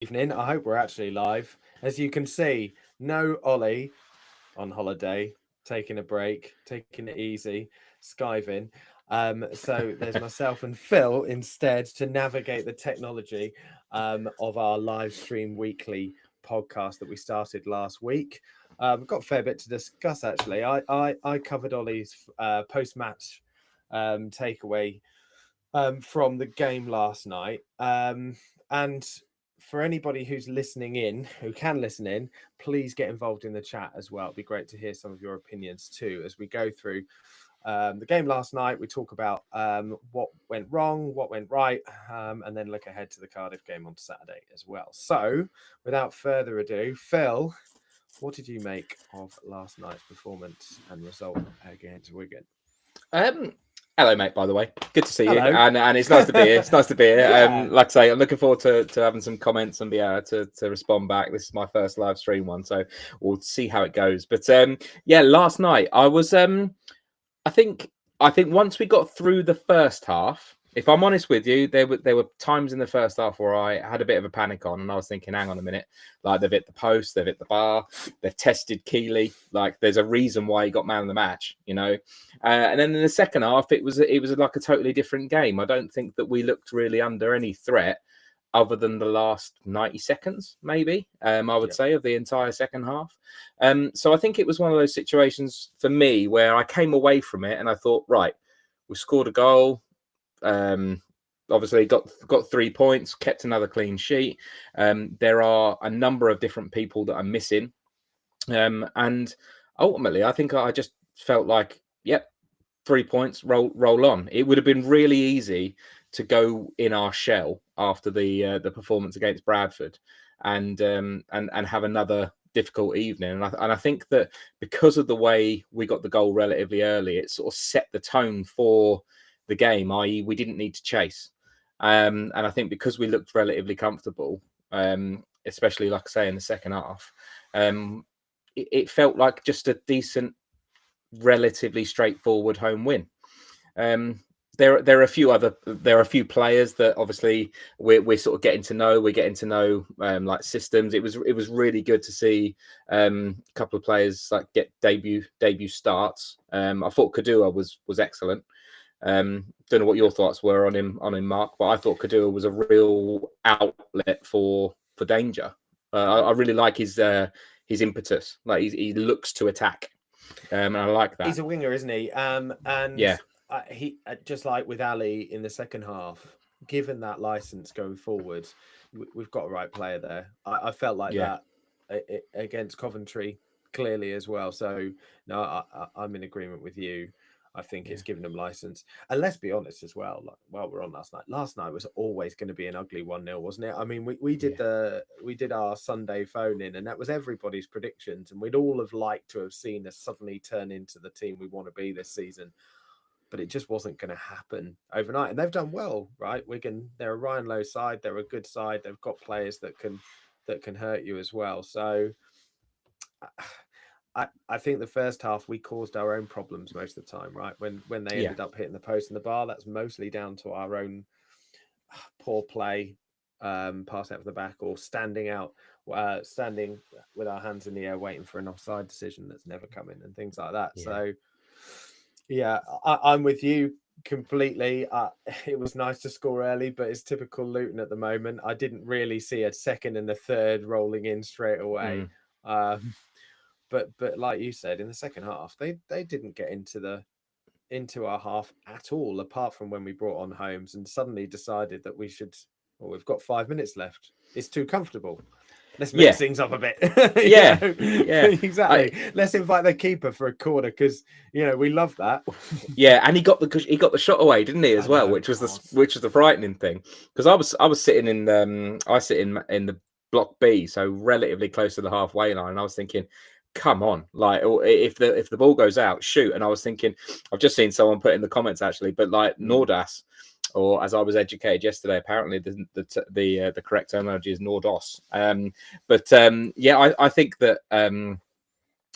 Evening. I hope we're actually live. As you can see, no Ollie on holiday, taking a break, taking it easy, skiving. So there's myself and Phill instead to navigate the technology of our live stream weekly podcast that we started last week. We've got a fair bit to discuss actually. I covered Ollie's post match takeaway from the game last night. And for anybody who's listening in, who can listen in, please get involved in the chat as well. It'd be great to hear some of your opinions too as we go through the game last night. We talk about what went wrong, what went right, and then look ahead to the Cardiff game on Saturday as well. So, without further ado, Phill, what did you make of last night's performance and result against Wigan? Hello, mate. By the way, good to see Hello. you, and it's nice to be here. It's nice to be here. Yeah. Like I say, I'm looking forward to having some comments and be able to respond back. This is my first live stream one, so we'll see how it goes. But yeah, last night I was I think once we got through the first half, if I'm honest with you, there were times in the first half where I had a bit of a panic on, and I was thinking, hang on a minute, like they've hit the post, they've hit the bar, they've tested Keeley, like there's a reason why he got man of the match, you know. And then in the second half, it was like a totally different game. I don't think that we looked really under any threat other than the last 90 seconds, maybe, I would say, of the entire second half. So I think it was one of those situations for me where I came away from it and I thought, right, we scored a goal. Obviously got 3 points, kept another clean sheet. There are a number of different people that are missing. And ultimately, I think I just felt like, yep, 3 points, roll on. It would have been really easy to go in our shell after the performance against Bradford and have another difficult evening. And I think that because of the way we got the goal relatively early, it sort of set the tone for the game, i.e. we didn't need to chase. And I think because we looked relatively comfortable, especially, like I say, in the second half, it felt like just a decent, relatively straightforward home win. There are a few players that obviously we're sort of getting to know. We're getting to know like systems. It was really good to see a couple of players like get debut starts. I thought Kadua was excellent. Don't know what your thoughts were on him, Mark, but I thought Kadua was a real outlet for danger. I really like his impetus. Like he looks to attack, and I like that. He's a winger, isn't he? And yeah, he just like with Ali in the second half, given that license going forward, we've got a right player there. I felt like that against Coventry clearly as well. So no, I'm in agreement with you. I think it's given them license. And let's be honest as well, like we're on last night. Last night was always going to be an ugly 1-0, wasn't it? I mean, we did our Sunday phone in, and that was everybody's predictions. And we'd all have liked to have seen us suddenly turn into the team we want to be this season. But it just wasn't going to happen overnight. And they've done well, right? Wigan, they're a Ryan Lowe side, they're a good side, they've got players that can hurt you as well. So I think the first half we caused our own problems most of the time, right? When they ended up hitting the post and the bar, that's mostly down to our own poor play, pass out of the back, or standing with our hands in the air, waiting for an offside decision that's never coming and things like that. Yeah. So, yeah, I'm with you completely. It was nice to score early, but it's typical Luton at the moment. I didn't really see a second and a third rolling in straight away. But like you said, in the second half, they didn't get into our half at all, apart from when we brought on Holmes and suddenly decided that we've got 5 minutes left. It's too comfortable. Let's mix things up a bit. Yeah, exactly. Let's invite the keeper for a corner because we love that. Yeah, and he got the shot away, didn't he, as well, which was the frightening thing. Because I was sitting in the block B, so relatively close to the halfway line. And I was thinking, come on, like if the ball goes out, shoot. And I was thinking, I've just seen someone put in the comments actually, but like Nordas, or as I was educated yesterday, apparently the correct terminology is Nordos. I think that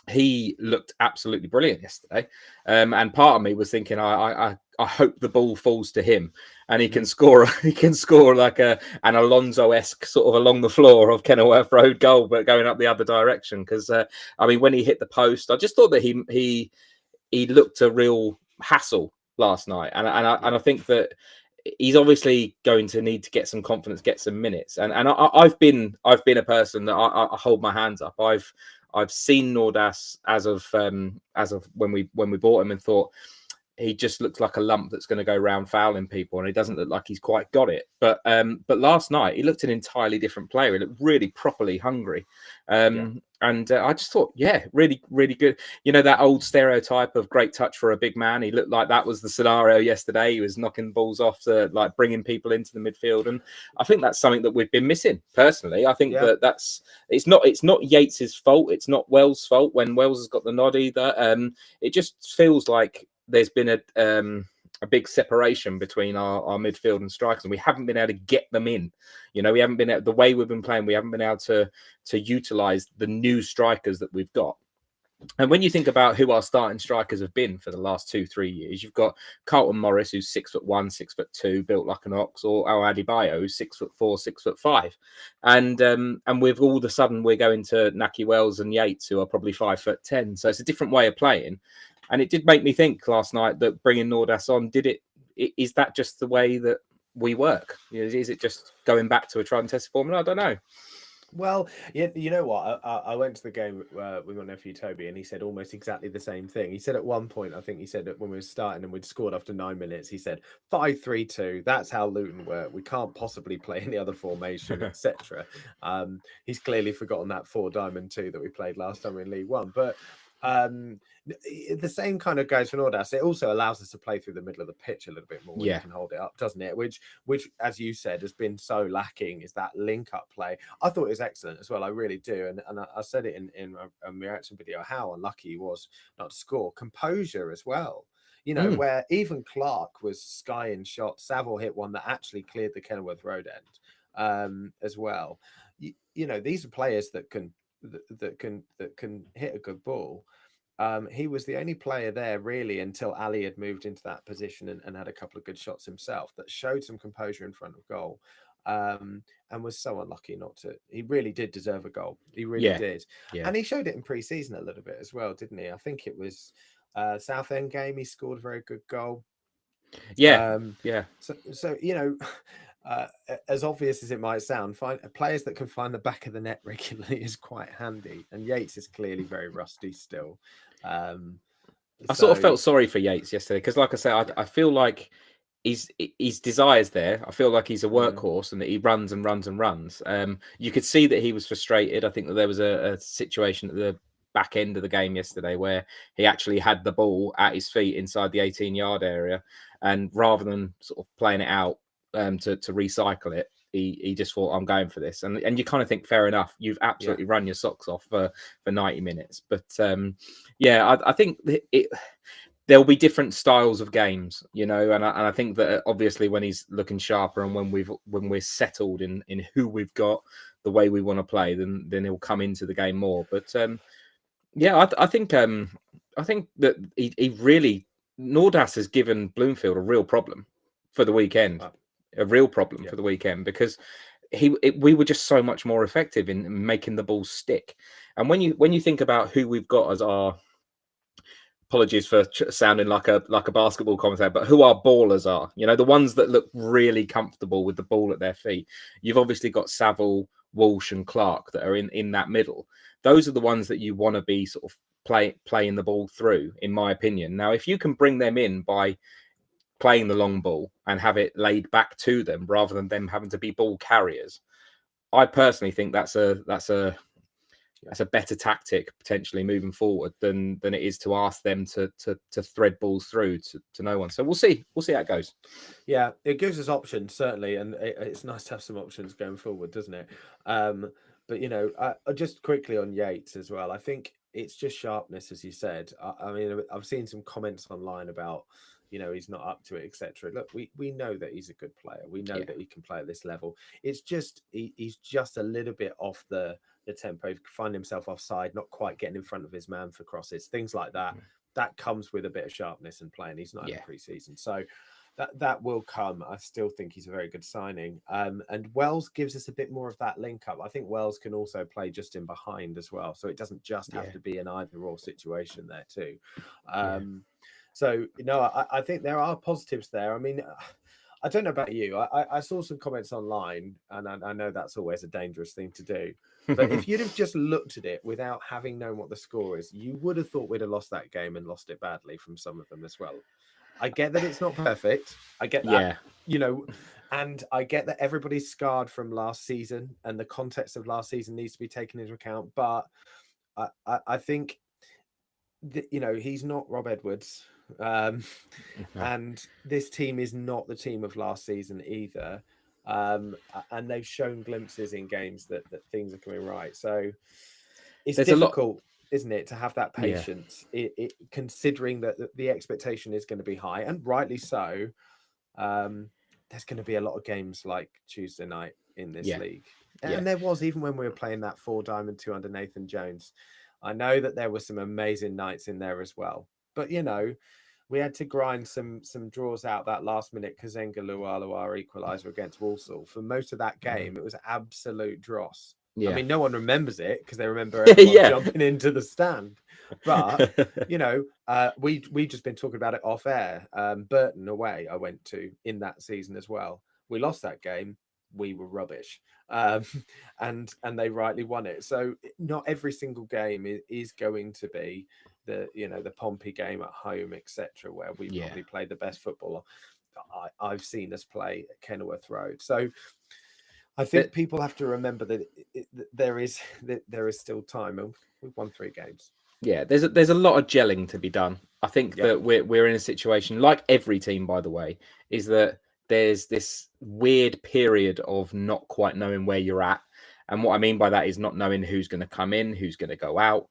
he looked absolutely brilliant yesterday, and part of me was thinking I I hope the ball falls to him and he can score. He can score like an Alonso-esque sort of along the floor of Kenilworth Road goal, but going up the other direction. Because I mean, when he hit the post, I just thought that he looked a real hassle last night, and I think that he's obviously going to need to get some confidence, get some minutes. And I've been a person that I hold my hands up. I've seen Nordas as of when we bought him and thought, he just looks like a lump that's going to go round fouling people, and he doesn't look like he's quite got it. But last night he looked an entirely different player. He looked really properly hungry, and I just thought, really, really good. You know, that old stereotype of great touch for a big man. He looked like that was the scenario yesterday. He was knocking balls off, to like bringing people into the midfield, and I think that's something that we've been missing. Personally, I think that's it's not Yates's fault. It's not Wells' fault when Wells has got the nod either. It just feels like there's been a big separation between our midfield and strikers, and we haven't been able to get them in. You know, we haven't been the way we've been playing. We haven't been able to utilize the new strikers that we've got. And when you think about who our starting strikers have been for the last 2-3 years, you've got Carlton Morris, who's 6'1", 6'2", built like an ox, or Al Adebayo, who's 6'4", 6'5", and with all of a sudden we're going to Naki Wells and Yates, who are probably 5'10". So it's a different way of playing. And it did make me think last night that bringing Nordas on, is that just the way that we work? Is it just going back to a tried and tested formula? I don't know. Well, you know what? I went to the game with my nephew Toby, and he said almost exactly the same thing. He said at one point, I think he said that when we were starting and we'd scored after 9 minutes, he said 5-3-2. That's how Luton work. We can't possibly play any other formation, etc. He's clearly forgotten that 4-diamond-2 that we played last time in League One, but. The same kind of goes for Nordas. It also allows us to play through the middle of the pitch a little bit more when you can hold it up, doesn't it? Which, as you said, has been so lacking, is that link-up play. I thought it was excellent as well. I really do. And I said it in a reaction video, how unlucky he was not to score. Composure as well. You know, where even Clark was skying shots. Saville hit one that actually cleared the Kenilworth Road end as well. You know, these are players that can hit a good ball. He was the only player there really until Ali had moved into that position and had a couple of good shots himself that showed some composure in front of goal, and was so unlucky not to. He really did deserve a goal. He really did. And he showed it in pre-season a little bit as well, didn't he? I think it was Southend game. He scored a very good goal. So you know, as obvious as it might sound, players that can find the back of the net regularly is quite handy. And Yates is clearly very rusty still. I sort of felt sorry for Yates yesterday because, like I say, I feel like his desire's there. I feel like he's a workhorse and that he runs and runs and runs. You could see that he was frustrated. I think that there was a situation at the back end of the game yesterday where he actually had the ball at his feet inside the 18-yard area, and rather than sort of playing it out to recycle it, he just thought, I'm going for this. And you kind of think, fair enough, you've absolutely run your socks off for 90 minutes. But I think there'll be different styles of games, you know, and I think that obviously when he's looking sharper and when we're settled in who we've got, the way we want to play, then he'll come into the game more. But I think that he really, Nordas has given Bloomfield a real problem for the weekend. A real problem for the weekend, because we were just so much more effective in making the ball stick. And when you think about who we've got as our, apologies for sounding like a basketball commentator, but who our ballers are, you know, the ones that look really comfortable with the ball at their feet. You've obviously got Saville, Walsh and Clark that are in that middle. Those are the ones that you want to be sort of playing the ball through, in my opinion. Now, if you can bring them in by playing the long ball and have it laid back to them rather than them having to be ball carriers, I personally think that's a better tactic potentially moving forward than it is to ask them to thread balls through to no one. So we'll see how it goes. Yeah, it gives us options certainly, and it's nice to have some options going forward, doesn't it? But you know, just quickly on Yates as well, I think it's just sharpness, as you said. I mean, I've seen some comments online about, you know, he's not up to it, etc. Look, we know that he's a good player. We know that he can play at this level. It's just he's just a little bit off the tempo. He can find himself offside, not quite getting in front of his man for crosses, things like that. that comes with a bit of sharpness and playing. He's not in Yeah. the pre-season, so that will come. I still think he's a very good signing. And Wells gives us a bit more of that link up. I think Wells can also play just in behind as well, so it doesn't just have to be an either or situation there too. So I think there are positives there. I mean, I don't know about you. I saw some comments online, and I know that's always a dangerous thing to do. But if you'd have just looked at it without having known what the score is, you would have thought we'd have lost that game and lost it badly from some of them as well. I get that it's not perfect. I get that, and I get that everybody's scarred from last season and the context of last season needs to be taken into account. But I think that, he's not Rob Edwards. And this team is not the team of last season either. And they've shown glimpses in games that things are coming right. So it's difficult, isn't it, to have that patience, considering that the expectation is going to be high, and rightly so. There's going to be a lot of games like Tuesday night in this league. And there was, even when we were playing that 4 Diamond 2 under Nathan Jones. I know that there were some amazing nights in there as well. But, we had to grind some draws out that last minute Kazenga Lualua equaliser against Walsall. For most of that game, it was absolute dross. I mean, no one remembers it because they remember everyone jumping into the stand. But, we've just been talking about it off air. Burton away, I went to in that season as well. We lost that game. We were rubbish. And they rightly won it. So not every single game is going to be the Pompey game at home, etc., where we probably play the best football I've seen us play at Kenilworth Road. So I think people have to remember that there is still time, and we've won 3 games. Yeah, there's a lot of gelling to be done. I think that we're in a situation, like every team, by the way, is that there's this weird period of not quite knowing where you're at. And what I mean by that is not knowing who's going to come in, who's going to go out.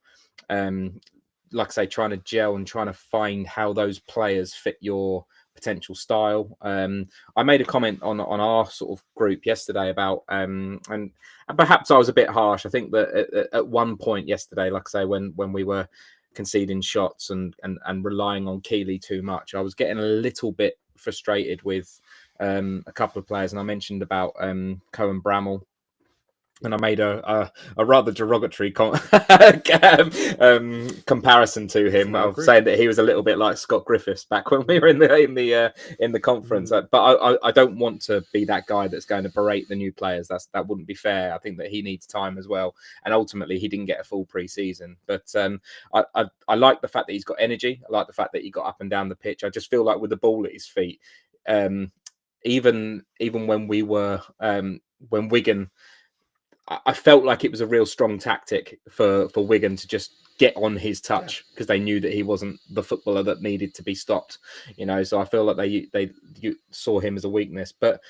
Like I say, trying to gel and trying to find how those players fit your potential style. I made a comment on our sort of group yesterday about, and perhaps I was a bit harsh. I think that at one point yesterday, like I say, when we were conceding shots and relying on Keeley too much, I was getting a little bit frustrated with a couple of players, and I mentioned about Cohen Bramall. And I made a rather derogatory comparison to him, of saying that he was a little bit like Scott Griffiths back when we were in the conference. But I don't want to be that guy that's going to berate the new players. That wouldn't be fair. I think that he needs time as well. And ultimately, he didn't get a full pre-season. But I like the fact that he's got energy. I like the fact that he got up and down the pitch. I just feel like with the ball at his feet, even when we were when Wigan. I felt like it was a real strong tactic for Wigan to just get on his touch because they knew that he wasn't the footballer that needed to be stopped, So I feel like they saw him as a weakness, but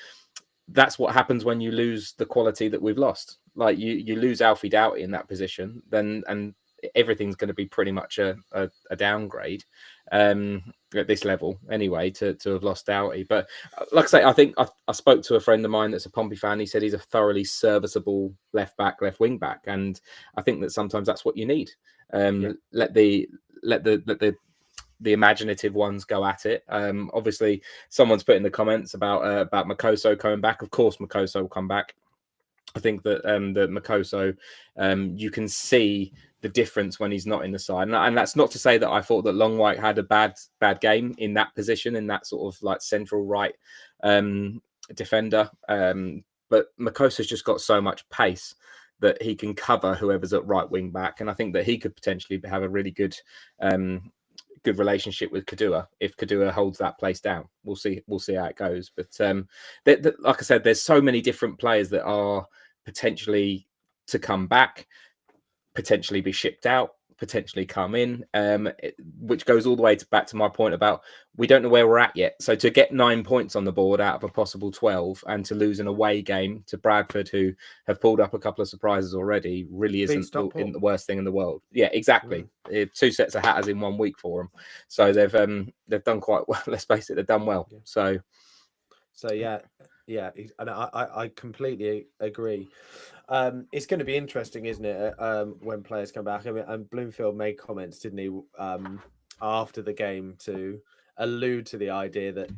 that's what happens when you lose the quality that we've lost. Like you lose Alfie Doughty in that position, and everything's going to be pretty much a downgrade at this level anyway to have lost Doughty. But like I say, I think I spoke to a friend of mine that's a Pompey fan. He said he's a thoroughly serviceable left back, left wing back, and I think that sometimes that's what you need. Let the imaginative ones go at it. Obviously, someone's put in the comments about Makoso coming back. Of course, Makoso will come back. I think that the Makoso, you can see the difference when he's not in the side, and that's not to say that I thought that Longwhite had a bad game in that position, in that sort of like central right defender. But Makosa's just got so much pace that he can cover whoever's at right wing back, and I think that he could potentially have a really good relationship with Kadua if Kadua holds that place down. We'll see how it goes. But like I said, there's so many different players that are potentially to come back, potentially be shipped out, potentially come in, which goes all the way back to my point about we don't know where we're at yet. So to get 9 points on the board out of a possible 12 and to lose an away game to Bradford, who have pulled up a couple of surprises already, really isn't the worst thing in the world. Yeah, exactly. 2 sets of hatters in 1 week for them. So they've done quite well. Let's face it, they've done well. So yeah, and I completely agree. It's going to be interesting, isn't it, when players come back? I mean, and Bloomfield made comments, didn't he, after the game to allude to the idea that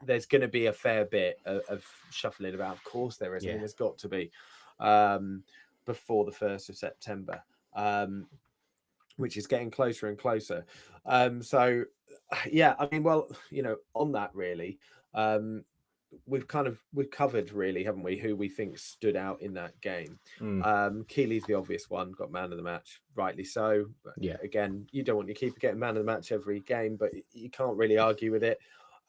there's going to be a fair bit of shuffling about. Of course there is. I Yeah. mean, there's got to be before the 1st of September, which is getting closer and closer. So yeah, I mean, well, on that really, we've covered really, haven't we, who we think stood out in that game. Keely's the obvious one, got man of the match, rightly so. But Yeah. again, you don't want your keeper getting man of the match every game, but you can't really argue with it.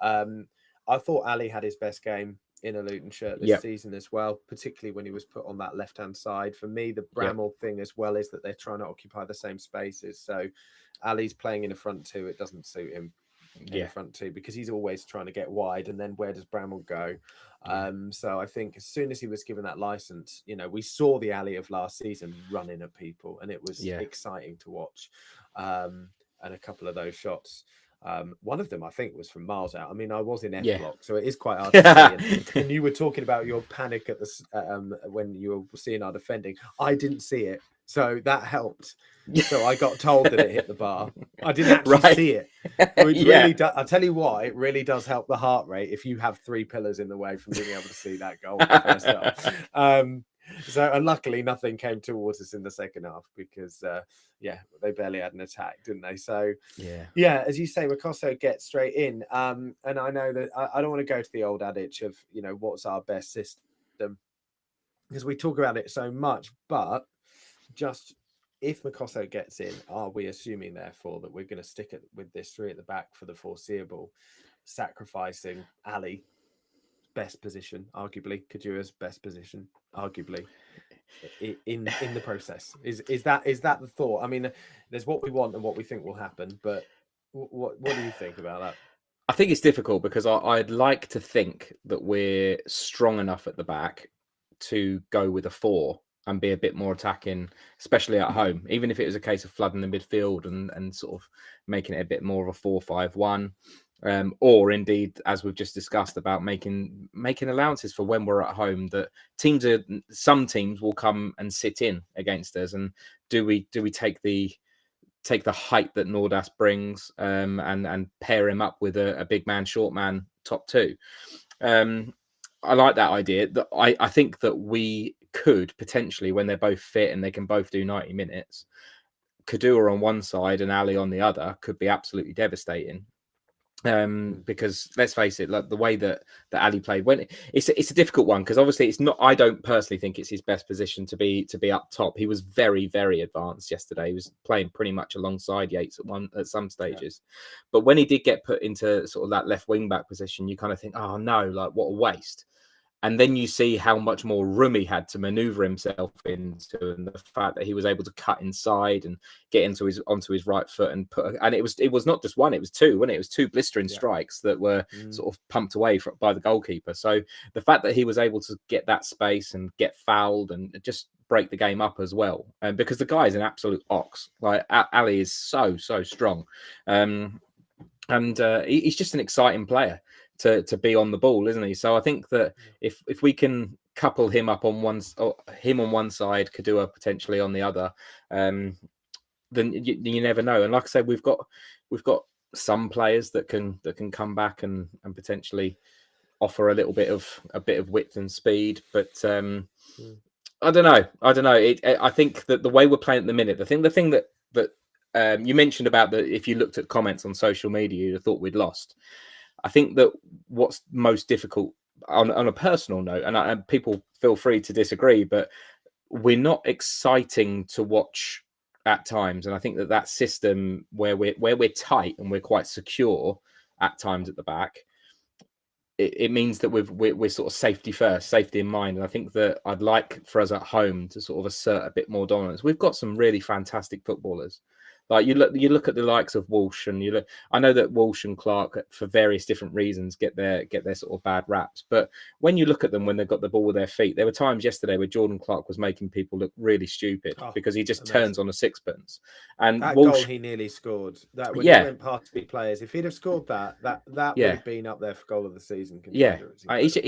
I thought Ali had his best game in a Luton shirt this season as well, particularly when he was put on that left-hand side. For me, the Bramall thing as well is that they're trying to occupy the same spaces. So Ali's playing in the front two. It doesn't suit him in the front two because he's always trying to get wide, and then where does Bramall go? So I think as soon as he was given that license, we saw the Ali of last season running at people, and it was exciting to watch. And a couple of those shots, one of them I think was from miles out. I mean, I was in F block, so it is quite hard to see. And you were talking about your panic at the when you were seeing our defending. I didn't see it, so that helped. So I got told that it hit the bar. I didn't actually see it. Which really does. I'll tell you what, it really does help the heart rate if you have 3 pillars in the way from being able to see that goal in the first half. So, and luckily nothing came towards us in the second half because, they barely had an attack, didn't they? So, as you say, Ricosso gets straight in. And I know that I don't want to go to the old adage of, what's our best system, because we talk about it so much, but just if Ricosso gets in, are we assuming therefore that we're going to stick with this 3 at the back for the foreseeable, sacrificing Ali? Best position, arguably, Kadura's best position, arguably, in the process. Is that the thought? I mean, there's what we want and what we think will happen, but what do you think about that? I think it's difficult because I'd like to think that we're strong enough at the back to go with a 4 and be a bit more attacking, especially at home, even if it was a case of flooding the midfield and sort of making it a bit more of a 4-5-1. Or indeed, as we've just discussed, about making allowances for when we're at home, that some teams will come and sit in against us. And do we take the height that Nordas brings and pair him up with a big man, short man, top 2? I like that idea. That I think that we could potentially, when they're both fit and they can both do 90 minutes, Kadura on one side and Ali on the other could be absolutely devastating. Because let's face it, like the way that Ali played, when it's a difficult one, because obviously it's not. I don't personally think it's his best position to be up top. He was very, very advanced yesterday. He was playing pretty much alongside Yates at some stages, but when he did get put into sort of that left wing back position, you kind of think, oh no, like what a waste. And then you see how much more room he had to maneuver himself into, and the fact that he was able to cut inside and get onto his right foot and it was not just one, it was 2, wasn't it? It was 2 blistering strikes that were sort of pumped away by the goalkeeper. So the fact that he was able to get that space and get fouled and just break the game up as well, because the guy is an absolute ox. Like Ali is so strong, and he's just an exciting player to be on the ball, isn't he? So I think that if we can couple him up on one side, Kadua potentially on the other, then you never know. And like I said, we've got some players that can come back and potentially offer a bit of width and speed. But I don't know. I think that the way we're playing at the minute, the thing that you mentioned about that, if you looked at comments on social media, you'd have thought we'd lost. I think that what's most difficult on a personal note, and people feel free to disagree, but we're not exciting to watch at times. And I think that system where we're tight and we're quite secure at times at the back, it means that we're sort of safety in mind. And I think that I'd like for us at home to sort of assert a bit more dominance. We've got some really fantastic footballers. Like you look at the likes of Walsh, and I know that Walsh and Clark, for various different reasons, get their sort of bad raps. But when you look at them when they've got the ball with their feet, there were times yesterday where Jordan Clark was making people look really stupid because he just turns on a sixpence. And that Walsh, goal he nearly scored. That when he went past 3 players, if he'd have scored that would have been up there for goal of the season. He's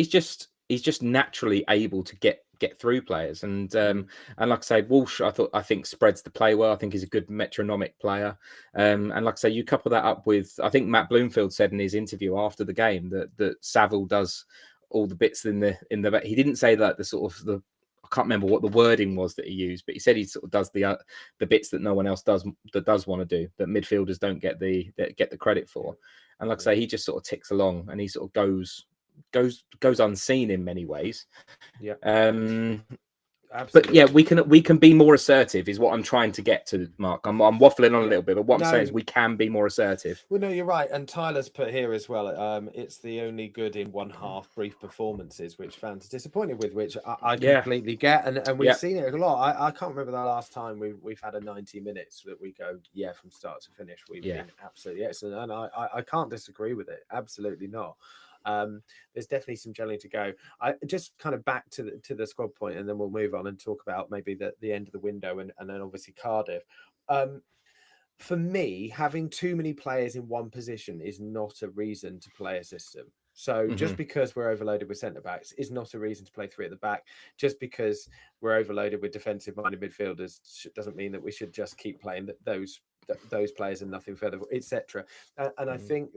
he's just naturally able to get through players. And like I say, Walsh, I think spreads the play well. I think he's a good metronomic player. And like I say, you couple that up with, I think Matt Bloomfield said in his interview after the game that Saville does all the bits in the he didn't say that the sort of the, I can't remember what the wording was that he used, but he said he sort of does the bits that no one else does want to do, that midfielders don't get the credit for. And like I say, he just sort of ticks along, and he sort of goes unseen in many ways. Yeah. But yeah, we can be more assertive, is what I'm trying to get to, Mark. I'm waffling on a little bit, but what I'm saying is we can be more assertive. Well, no, you're right. And Tyler's put here as well. It's the only good in one half brief performances, which fans are disappointed with, which I completely get. And we've seen it a lot. I can't remember the last time we've had a 90 minutes that we go, from start to finish. We've been absolutely excellent. And I can't disagree with it. Absolutely not. There's definitely some jelly to go. I just kind of back to the squad point, and then we'll move on and talk about maybe the end of the window and then obviously Cardiff. For me, having too many players in one position is not a reason to play a system. So just because we're overloaded with centre backs is not a reason to play three at the back. Just because we're overloaded with defensive minded midfielders doesn't mean that we should just keep playing those players and nothing further, etc. And I think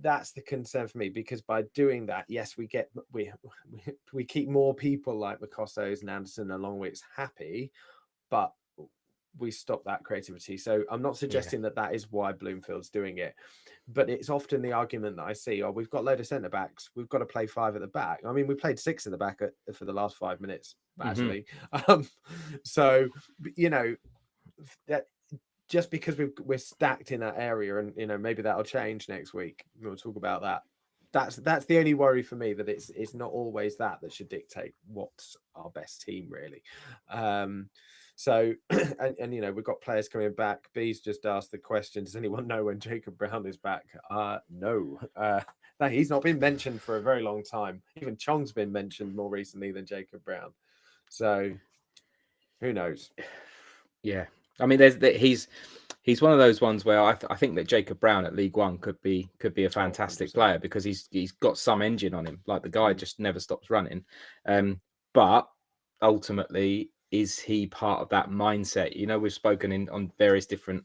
that's the concern for me, because by doing that, yes, we keep more people like Makossos and Anderson and Longwicks happy, but we stop that creativity. So I'm not suggesting that is why Bloomfield's doing it, but it's often the argument that I see, we've got a load of centre backs, we've got to play 5 at the back. I mean, we played 6 at the back for the last 5 minutes, actually. So, that just because we're stacked in that area, and maybe that'll change next week. We'll talk about that. That's the only worry for me, that it's not always that should dictate what's our best team, really. So, and we've got players coming back. B's just asked the question: does anyone know when Jacob Brown is back? No, he's not been mentioned for a very long time. Even Chong's been mentioned more recently than Jacob Brown. So, who knows? Yeah. I mean, he's one of those ones where I think that Jacob Brown at League One could be a fantastic player, because he's got some engine on him. Like, the guy just never stops running. But ultimately, is he part of that mindset? We've spoken on various different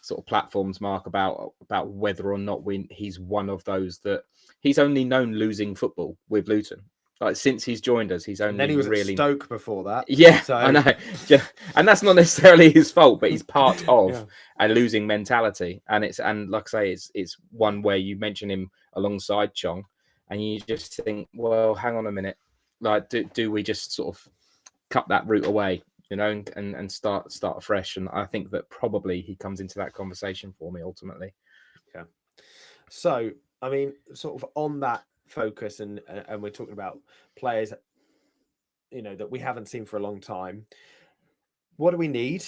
sort of platforms, Mark, about whether or not he's one of those that he's only known losing football with Luton. Like, since he's joined us, he's only and then he was really at Stoke before that. Yeah, so... I know. And that's not necessarily his fault, but he's part of a losing mentality. And like I say, it's one where you mention him alongside Chong, and you just think, well, hang on a minute. Like, do we just sort of cut that route away, and start afresh? And I think that probably he comes into that conversation for me ultimately. Yeah. So, I mean, sort of on that focus, and we're talking about players that we haven't seen for a long time. What do we need?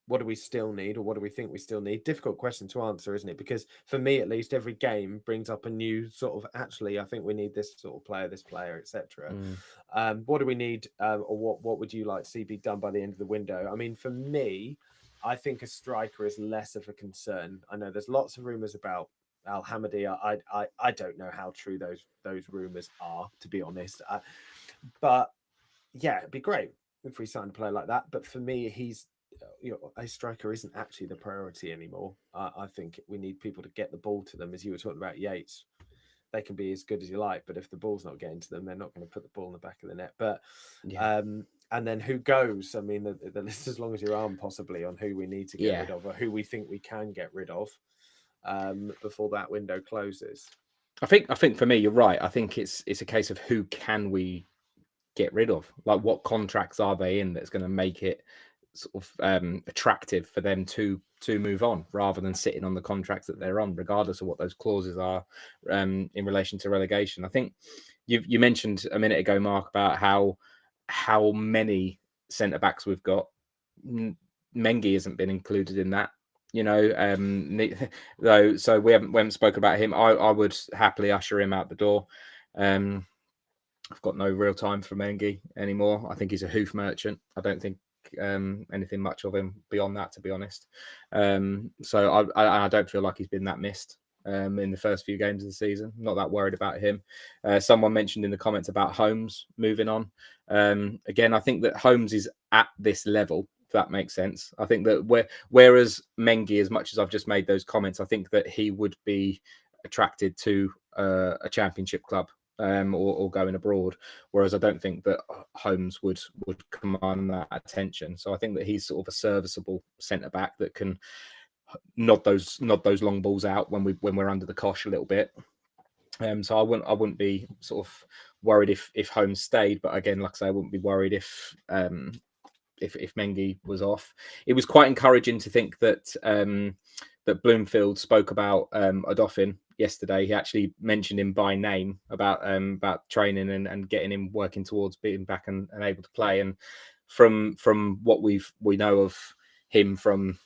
What do we still need, or what do we think we still need? Difficult question to answer, isn't it? Because for me, at least, every game brings up a new sort of, actually, I think we need this sort of player, this player, etc. What do we need, or what would you like to see be done by the end of the window? I mean, for me, I think a striker is less of a concern. I know there's lots of rumours about Al Hamadi. I don't know how true those rumours are, to be honest. But yeah, it'd be great if we signed a player like that. But for me, he's a striker isn't actually the priority anymore. I think we need people to get the ball to them, as you were talking about Yates. They can be as good as you like, but if the ball's not getting to them, they're not going to put the ball in the back of the net. But and then who goes? I mean, the list as long as your arm, possibly, on who we need to get rid of, or who we think we can get rid of before that window closes. I think for me, you're right. I think it's a case of who can we get rid of? Like, what contracts are they in that's going to make it sort of attractive for them to move on, rather than sitting on the contracts that they're on, regardless of what those clauses are in relation to relegation. I think you mentioned a minute ago, Mark, about how many centre backs we've got. Mengi hasn't been included in that. Though, so we haven't spoken about him. I would happily usher him out the door. I've got no real time for Mengi anymore. I think he's a hoof merchant. I don't think anything much of him beyond that, to be honest. So I don't feel like he's been that missed. in the first few games of the season. Not that worried about him. Someone mentioned in the comments about Holmes moving on. Again, I think that Holmes is at this level, if that makes sense. I think that whereas Mengi, as much as I've just made those comments, I think that he would be attracted to a championship club. Or going abroad, whereas I don't think that Holmes would command that attention. So I think that he's sort of a serviceable centre back that can nod those long balls out when we're under the cosh a little bit. So I wouldn't be sort of worried if Holmes stayed, but again, like I say, I wouldn't be worried if Mengi was off. It was quite encouraging to think that that Bloomfield spoke about Odofin yesterday. He actually mentioned him by name about training and getting him working towards being back and able to play. And from what we know of him from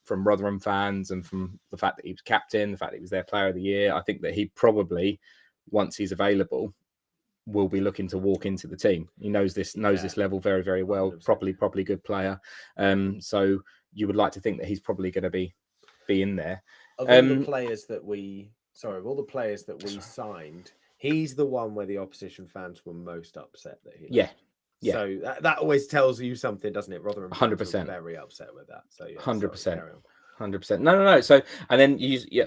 Rotherham fans and from the fact that he was captain, the fact that he was their player of the year, I think that he probably, once he's available, will be looking to walk into the team. He knows this level very, very well. 100%. Probably good player. So you would like to think that he's probably going to be in there. Of all the players that we signed, he's the one where the opposition fans were most upset that he left. Yeah. So that always tells you something, doesn't it? Rotherham 100%. Very upset with that. So 100%. 100%. No. So, and then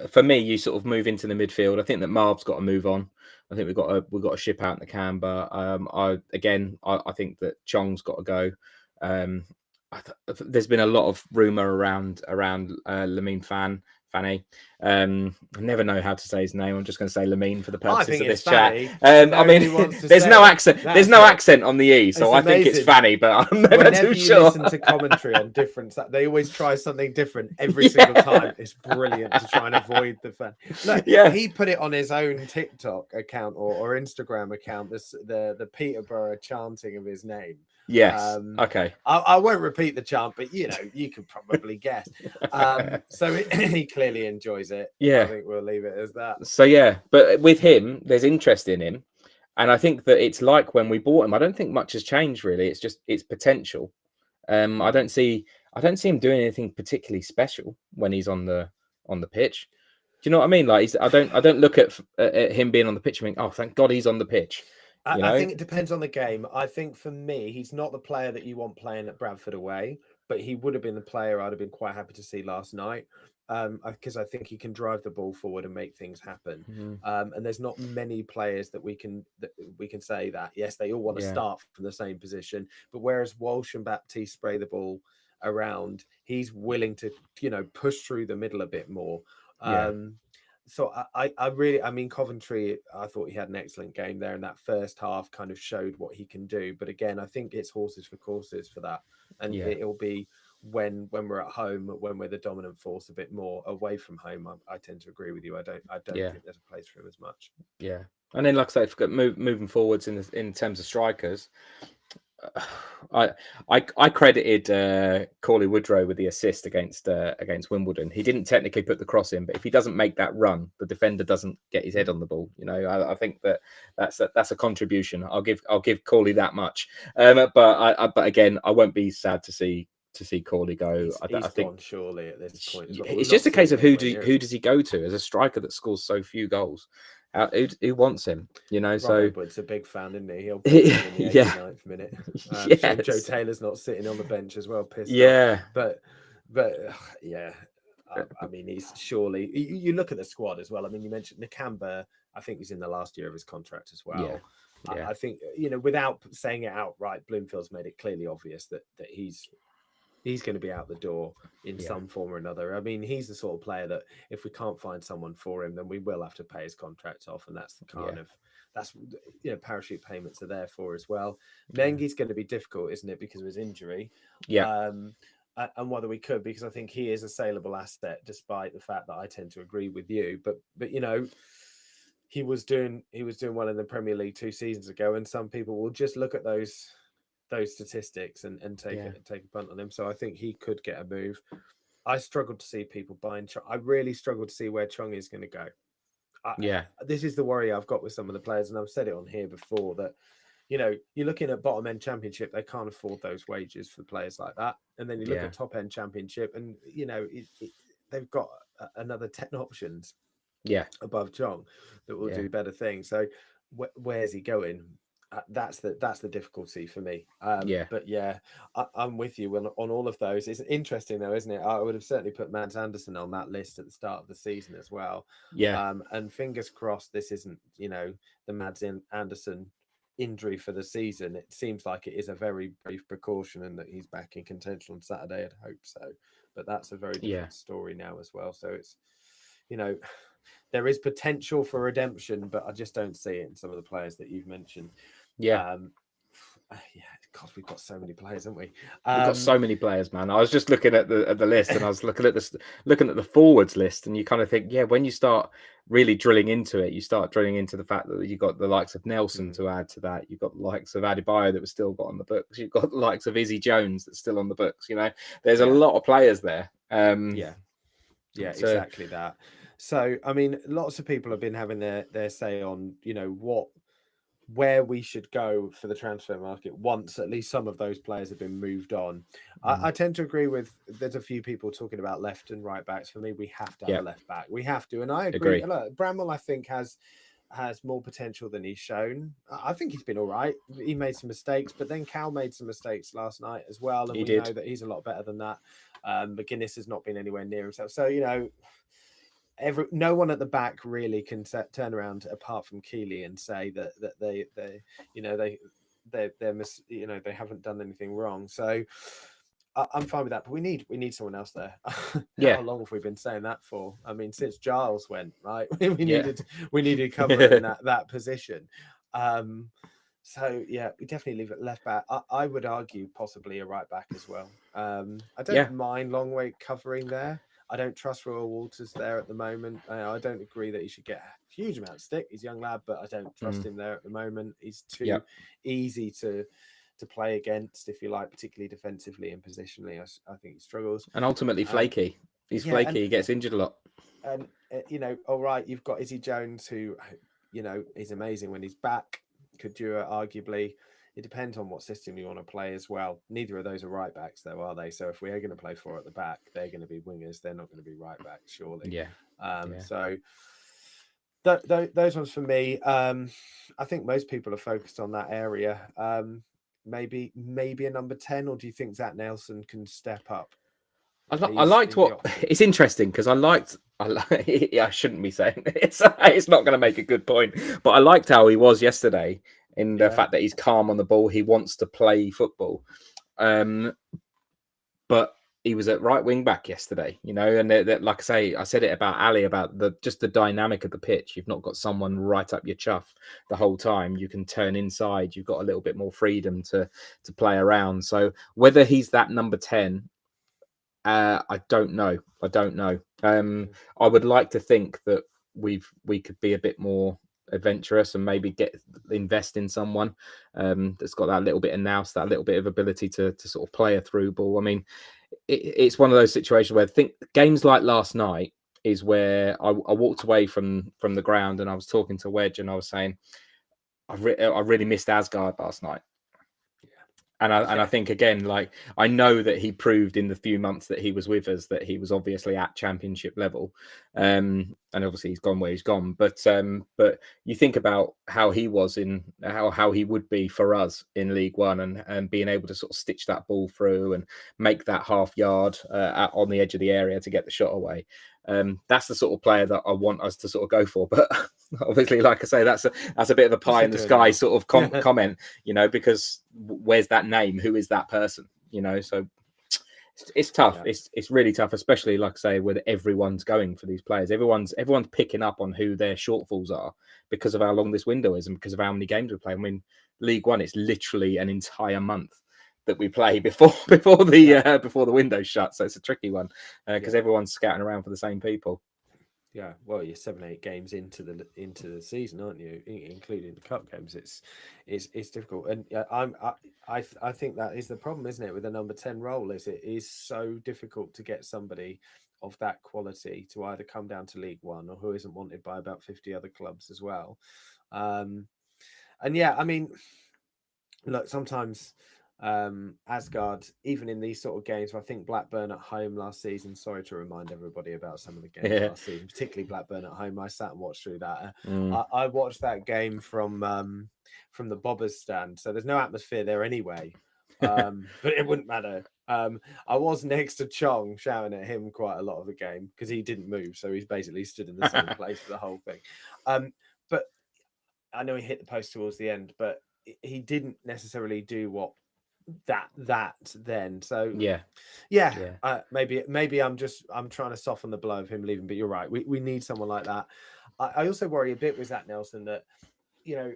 for me, you sort of move into the midfield. I think that Marv's got to move on. I think we've got to ship out in the can. But I think that Chong's got to go. There's been a lot of rumor around Lamine Fanny. I never know how to say his name. I'm just going to say Lamine for the purposes of this Fanny. chat. I mean, there's no accent. There's no accent on the E, so I think it's Fanny, but I'm never too sure. Listen to commentary on different, they always try something different every single time. It's brilliant to try and avoid the fan. Look, he put it on his own TikTok account or Instagram account. The Peterborough chanting of his name. Yes. Okay. I won't repeat the chant, but you could probably guess. So he clearly enjoys it. Yeah. I think we'll leave it as that. So but with him, there's interest in him, and I think that it's like when we bought him. I don't think much has changed really. It's just its potential. I don't see him doing anything particularly special when he's on the pitch. Do you know what I mean? Like I don't look at him being on the pitch and think, oh, thank God he's on the pitch. I think it depends on the game. I think for me, he's not the player that you want playing at Bradford away, but he would have been the player I'd have been quite happy to see last night, because I think he can drive the ball forward and make things happen. Mm-hmm. And there's not many players that we can say that. Yes, they all want to start from the same position, but whereas Walsh and Baptiste spray the ball around, he's willing to push through the middle a bit more. So I mean, Coventry, I thought he had an excellent game there, and that first half kind of showed what he can do. But again, I think it's horses for courses for that, and it'll be when we're at home, when we're the dominant force a bit more. Away from home, I tend to agree with you. I don't think there's a place for him as much. Yeah, and then like I say, moving forwards in terms of strikers. I credited Corley Woodrow with the assist against Wimbledon. He didn't technically put the cross in, but if he doesn't make that run, the defender doesn't get his head on the ball. I think that's a contribution. I'll give Corley that much. But again, I won't be sad to see Corley go. I think surely at this point, it's just a case of who does he go to as a striker that scores so few goals. Who wants him? So Edwards a big fan, isn't he? He'll put him in the 89th minute. Joe Taylor's not sitting on the bench as well. Pissed off. But I mean, he's surely. You look at the squad as well. I mean, you mentioned Nakamba. I think he's in the last year of his contract as well. Yeah. I think without saying it outright, Bloomfield's made it clearly obvious that he's going to be out the door in some form or another. I mean, he's the sort of player that if we can't find someone for him, then we will have to pay his contract off. And that's the kind of, that's, parachute payments are there for as well. Mengi's going to be difficult, isn't it? Because of his injury. Yeah. And whether we could, because I think he is a saleable asset, despite the fact that I tend to agree with you. But he was doing well in the Premier League 2 seasons ago. And some people will just look at those statistics and take a punt on him. So I think he could get a move. I struggled to see people buying Chong. I really struggled to see where Chong is going to go. This is the worry I've got with some of the players, and I've said it on here before that, you're looking at bottom end championship, they can't afford those wages for players like that. And then you look at top end championship and, they've got another 10 options. Yeah. above Chong that will do better things. So where's he going? That's the difficulty for me. Yeah. But yeah, I'm with you on all of those. It's interesting though, isn't it? I would have certainly put Mads Anderson on that list at the start of the season as well. Yeah. And fingers crossed, this isn't the Mads Anderson injury for the season. It seems like it is a very brief precaution, and that he's back in contention on Saturday. I'd hope so, but that's a very different story now as well. So it's there is potential for redemption, but I just don't see it in some of the players that you've mentioned. Yeah. Yeah, God, we've got so many players, haven't we? We've got so many players, man. I was just looking at the list, and I was looking at the forwards list, and you kind of think, yeah, when you start really drilling into it, you start drilling into the fact that you've got the likes of Nelson to add to that. You've got the likes of Adebayo that was still got on the books. You've got the likes of Izzy Jones that's still on the books. There's a lot of players there. Yeah, exactly that. So, I mean, lots of people have been having their say on, where we should go for the transfer market once at least some of those players have been moved on. I tend to agree with, there's a few people talking about left and right backs. For me, we have to have a left back. We have to. And I agree. Look, Bramwell, I think, has more potential than he's shown. I think he's been all right. He made some mistakes, but then Cal made some mistakes last night as well. And we know that he's a lot better than that. But Guinness has not been anywhere near himself. So, no one at the back really can turn around apart from Keeley and say that they haven't done anything wrong. So I'm fine with that, but we need someone else there. How long have we been saying that for? I mean, since Giles went, right? we needed cover in that position. So yeah, we definitely leave it left back. I would argue possibly a right back as well. I don't mind Longway covering there. I don't trust Royal Walters there at the moment. I don't agree that he should get a huge amount of stick. He's a young lad, but I don't trust him there at the moment. He's too easy to play against, if you like, particularly defensively and positionally. I think he struggles. And ultimately flaky. He's flaky. He gets injured a lot. And, all right, you've got Izzy Jones, who, is amazing when he's back. Kadura, arguably. It depends on what system you want to play as well. Neither of those are right backs, though, are they? So if we are going to play four at the back, they're going to be wingers. They're not going to be right backs, surely. So those ones for me. I think most people are focused on that area. Maybe a number 10, or do you think Zach Nelson can step up? I liked what it's interesting because I shouldn't be saying it's not going to make a good point, but I liked how he was yesterday in the fact that he's calm on the ball. He wants to play football, but he was at right wing back yesterday, and like I said it about Ali, about just the dynamic of the pitch. You've not got someone right up your chuff the whole time. You can turn inside. You've got a little bit more freedom to play around. So whether he's that number 10. I don't know. I would like to think that we could be a bit more adventurous and maybe invest in someone that's got that little bit of nous, that little bit of ability to sort of play a through ball. I mean, it's one of those situations where I think games like last night is where I walked away from the ground and I was talking to Wedge and I was saying I really missed Asgard last night. And I think, again, like, I know that he proved in the few months that he was with us that he was obviously at championship level. And obviously he's gone where he's gone. But you think about how he was how he would be for us in League One and being able to sort of stitch that ball through and make that half yard on the edge of the area to get the shot away. That's the sort of player that I want us to sort of go for. But obviously, like I say, that's a bit of a pie in the sky sort of comment, because where's that name? Who is that person? So it's tough. Yeah. It's really tough, especially, like I say, where everyone's going for these players. Everyone's picking up on who their shortfalls are because of how long this window is and because of how many games we play. I mean, League One, it's literally an entire month that we play before the window's shut. So it's a tricky one because everyone's scouting around for the same people. Yeah, well, you're 7-8 games into the season, aren't you? Including the cup games. It's difficult, and I think that is the problem, isn't it, with the number 10 role? Is it is so difficult to get somebody of that quality to either come down to League One or who isn't wanted by about 50 other clubs as well. And yeah, I mean, look, sometimes Asgard, even in these sort of games, I think Blackburn at home last season. Sorry to remind everybody about some of the games Yeah. last season, particularly Blackburn at home. I sat and watched through that. Mm. I watched that game from the Bobbers stand, so there's no atmosphere there anyway. But it wouldn't matter. I was next to Chong, shouting at him quite a lot of the game because he didn't move, so he's basically stood in the same place for the whole thing. But I know he hit the post towards the end, but he didn't necessarily do what that then. So Yeah. maybe I'm trying to soften the blow of him leaving. But you're right, we need someone like that. I also worry a bit with Zach Nelson that, you know,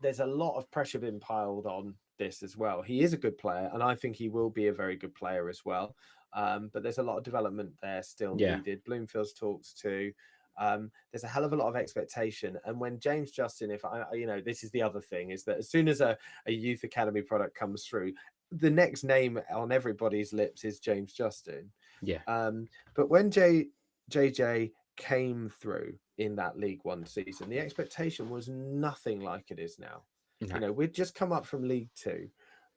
there's a lot of pressure being piled on this as well. He is a good player, and I think he will be a very good player as well. But there's a lot of development there still needed. Bloomfield's talks too. There's a hell of a lot of expectation. And when James Justin, if I, you know, this is the other thing, is that as soon as a youth academy product comes through, the next name on everybody's lips is James Justin. Yeah. But when JJ came through in that League One season, the expectation was nothing like it is now. No. You know, we'd just come up from League Two.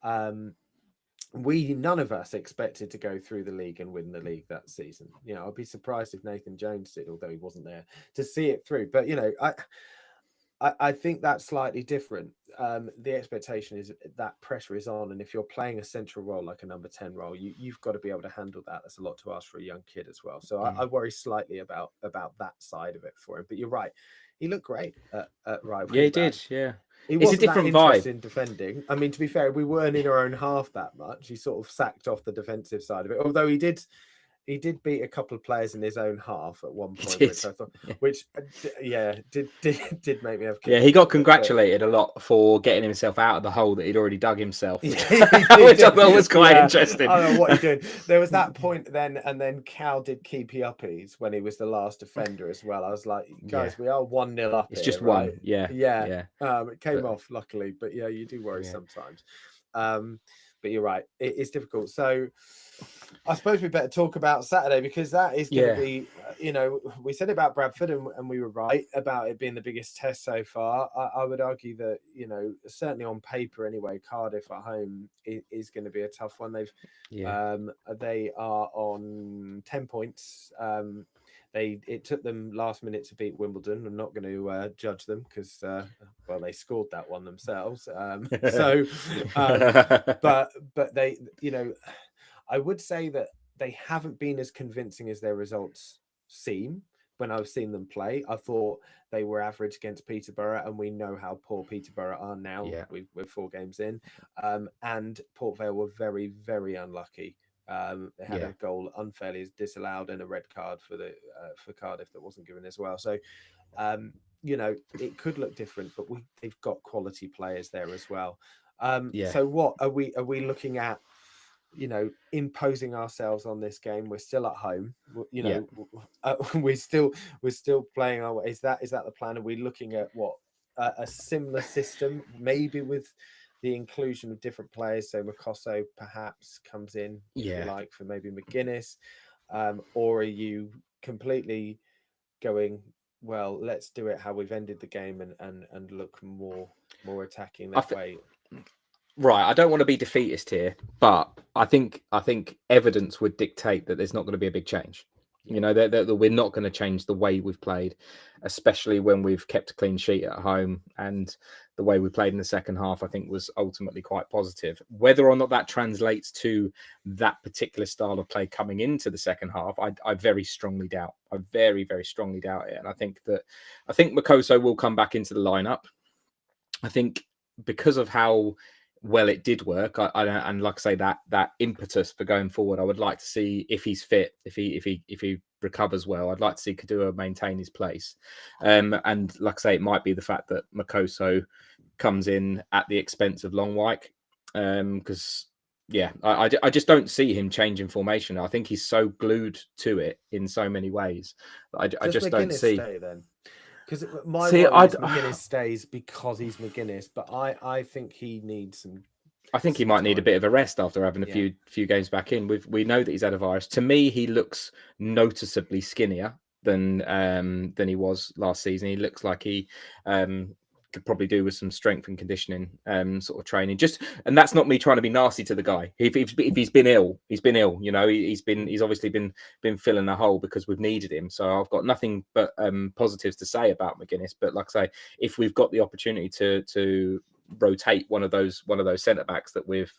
None of us expected to go through the league and win the league that season. You know, I'd be surprised if Nathan Jones did, although he wasn't there to see it through. But you know, I think that's slightly different. The expectation is that pressure is on, and if you're playing a central role like a number 10 role, you've got to be able to handle that. That's a lot to ask for a young kid as well. So I worry slightly about that side of it for him. But you're right, he looked great at right. Yeah, he did. Yeah. It's a different vibe in defending. I mean, to be fair, we weren't in our own half that much. He sort of sacked off the defensive side of it, although he did beat a couple of players in his own half at one point, which I thought, did make me have. Yeah, he got congratulated a lot for getting himself out of the hole that he'd already dug himself, which I thought was quite interesting. I don't know what he's doing. There was that point then, and then Cal did keepy uppies when he was the last offender as well. I was like, guys, we are 1-0 up. It's here, just right? one. Yeah. It came off luckily, but yeah, you do worry sometimes. But you're right, it is difficult. So I suppose we better talk about Saturday, because that is going to be, you know, we said about Bradford and we were right about it being the biggest test so far. I would argue that, you know, certainly on paper anyway, Cardiff at home is going to be a tough one. They are on 10 points. It took them last minute to beat Wimbledon. I'm not going to judge them because, they scored that one themselves. But they, you know, I would say that they haven't been as convincing as their results seem. When I've seen them play, I thought they were average against Peterborough, and we know how poor Peterborough are now. Yeah. We're 4 games in, and Port Vale were very, very unlucky. They had a goal unfairly disallowed and a red card for Cardiff that wasn't given as well. So, you know, it could look different, but they've got quality players there as well. So what are we looking at? You know, imposing ourselves on this game. We're still at home. You know, we're still playing our way. Is that the plan? Are we looking at a similar system, maybe with the inclusion of different players? So Makosso perhaps comes in, if you like, for maybe McGuinness, or are you completely going, well, let's do it how we've ended the game and look more attacking that way? Right, I don't want to be defeatist here, but I think evidence would dictate that there's not going to be a big change. You know, that we're not going to change the way we've played, especially when we've kept a clean sheet at home. And the way we played in the second half, I think, was ultimately quite positive. Whether or not that translates to that particular style of play coming into the second half, I very strongly doubt. I very, very strongly doubt it. And I think Makosso will come back into the lineup. I think because of how well it did work, and like I say, that impetus for going forward, I would like to see, if he's fit, if he recovers well, I'd like to see Kadua maintain his place. And like I say, it might be the fact that Makosso comes in at the expense of Longwyke, because I just don't see him changing formation. I think he's so glued to it in so many ways. I just don't see. Stay, then? Because my worry is McGuinness stays because he's McGuinness, but I think he needs some. I think he might need a bit of a rest after having a few games back in. We know that he's had a virus. To me, he looks noticeably skinnier than he was last season. He looks like he could probably do with some strength and conditioning sort of training. And that's not me trying to be nasty to the guy. If he's been ill, he's been ill. You know, he's obviously been filling a hole because we've needed him. So I've got nothing but positives to say about McGuinness. But like I say, if we've got the opportunity to rotate one of those centre backs that we've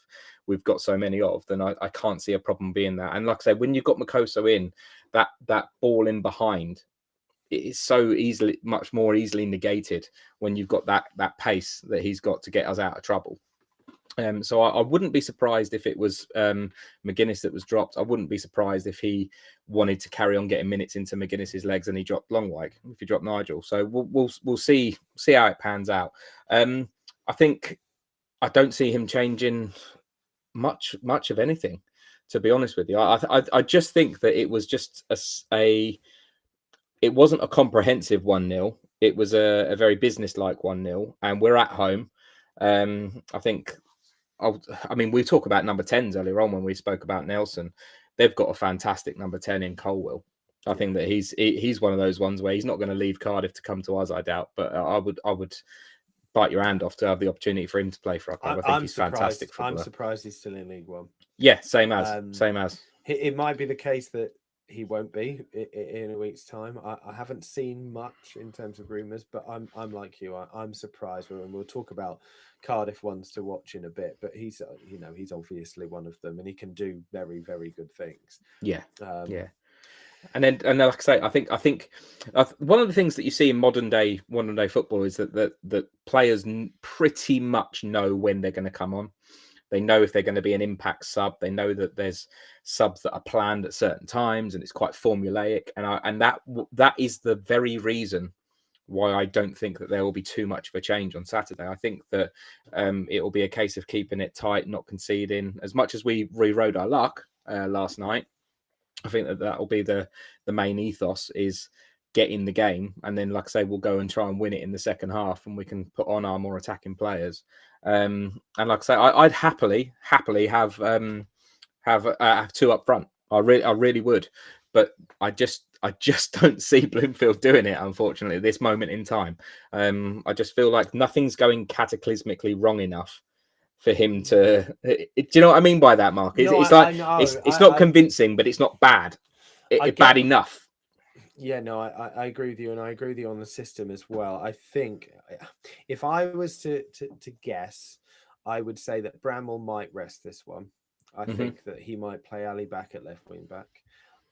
got so many of, then I can't see a problem being that. And like I say, when you've got Makoso in, that ball in behind, it's so much more easily negated when you've got that pace that he's got to get us out of trouble. So I wouldn't be surprised if it was McGuinness that was dropped. I wouldn't be surprised if he wanted to carry on getting minutes into McGuinness's legs and he dropped Longwag, if he dropped Nigel. So we'll see how it pans out. I don't see him changing much of anything, to be honest with you. I just think that it was just it wasn't a comprehensive 1-0. It was a very business-like 1-0, and we're at home. We talk about number 10s earlier on when we spoke about Nelson. They've got a fantastic number 10 in Colwill. I think that he's one of those ones where he's not going to leave Cardiff to come to us, I doubt. But I would bite your hand off to have the opportunity for him to play for our club. I think he's fantastic. I'm surprised he's still in League One. Yeah, same as. It might be the case that he won't be in a week's time. I haven't seen much in terms of rumours, but I'm like you. I'm surprised. And we'll talk about Cardiff ones to watch in a bit. But he's obviously one of them, and he can do very, very good things. Yeah, yeah. And then, like I say, I think one of the things that you see in modern day football is that players pretty much know when they're going to come on. They know if they're going to be an impact sub. They know that there's subs that are planned at certain times, and it's quite formulaic. And that is the very reason why I don't think that there will be too much of a change on Saturday. I think that it will be a case of keeping it tight, not conceding. As much as we rewrote our luck last night, I think that will be the main ethos, is get in the game, and then, like I say, we'll go and try and win it in the second half, and we can put on our more attacking players. And like I say, I'd happily have two up front. I really would, but I just don't see Bloomfield doing it, unfortunately, at this moment in time. I just feel like nothing's going cataclysmically wrong enough for him to. Do you know what I mean by that, Mark? It's not convincing, but it's not bad. Bad enough. Yeah, no, I agree with you, and I agree with you on the system as well. I think if I was to guess, I would say that Bramall might rest this one. I think that he might play Ali back at left wing back.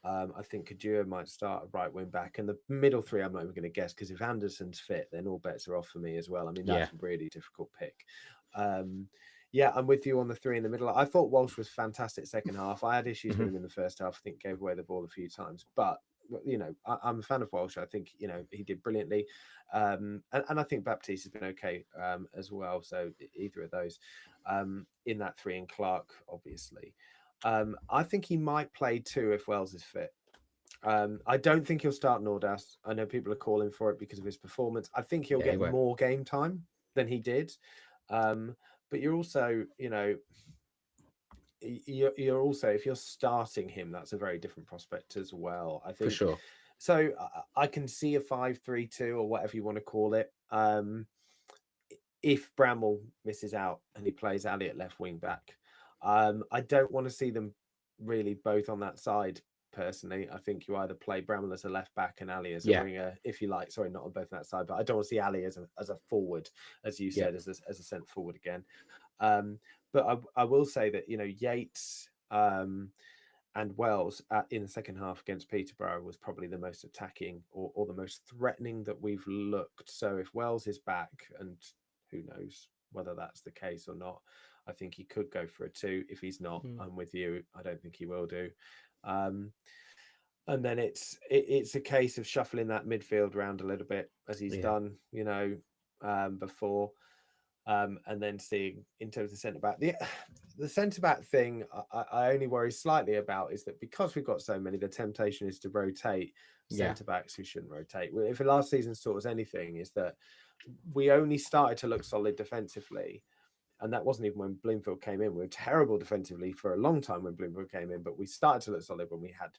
I think Kadura might start at right wing back, and the middle three I'm not even going to guess, because if Anderson's fit, then all bets are off for me as well. I mean, that's a really difficult pick. Yeah, I'm with you on the three in the middle. I thought Walsh was fantastic second half. I had issues with him in the first half. I think gave away the ball a few times, but I'm a fan of Walsh. I think he did brilliantly, and I think Baptiste has been okay as well. So either of those in that three, and Clark obviously. I think he might play two if Wells is fit. I don't think he'll start Nordas. I know people are calling for it because of his performance. I think he'll get more game time than he did. But you're also, you're also, if you're starting him, that's a very different prospect as well, I think. For sure. So I can see a 5-3-2 or whatever you want to call it. If Bramall misses out and he plays Ali at left wing back, I don't want to see them really both on that side. Personally, I think you either play Bramall as a left back and Ali as a winger, if you like. Sorry, not on both that side, but I don't want to see Ali as a forward, as you said, as a centre forward again. But I will say that Yates and Wells in the second half against Peterborough was probably the most attacking or the most threatening that we've looked. So if Wells is back, and who knows whether that's the case or not, I think he could go for a 2. If he's not, I'm with you. I don't think he will do. And then it's a case of shuffling that midfield around a little bit, as he's done, before, and then seeing in terms of centre back. The centre back thing I only worry slightly about is that because we've got so many, the temptation is to rotate centre backs who shouldn't rotate. If the last season's taught us anything, is that we only started to look solid defensively. And that wasn't even when Bloomfield came in. We were terrible defensively for a long time when Bloomfield came in, but we started to look solid when we had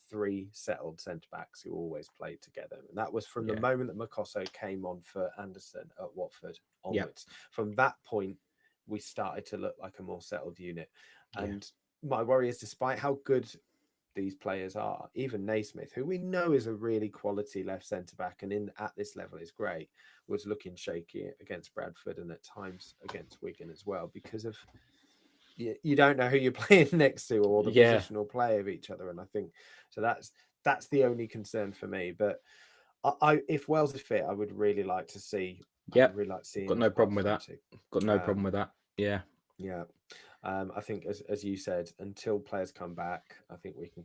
3 settled centre backs who always played together, and that was from the moment that Makosso came on for Anderson at Watford onwards. From that point, we started to look like a more settled unit. And my worry is, despite how good these players are, even Naismith, who we know is a really quality left centre back and at this level is great, was looking shaky against Bradford and at times against Wigan as well, because of you don't know who you're playing next to or the positional play of each other. And I think so that's the only concern for me. But I if Wells is fit, I would really like to see. Yeah, really like seeing. Got no problem with that. Got no problem with that. Yeah. I think as you said, until players come back, I think we can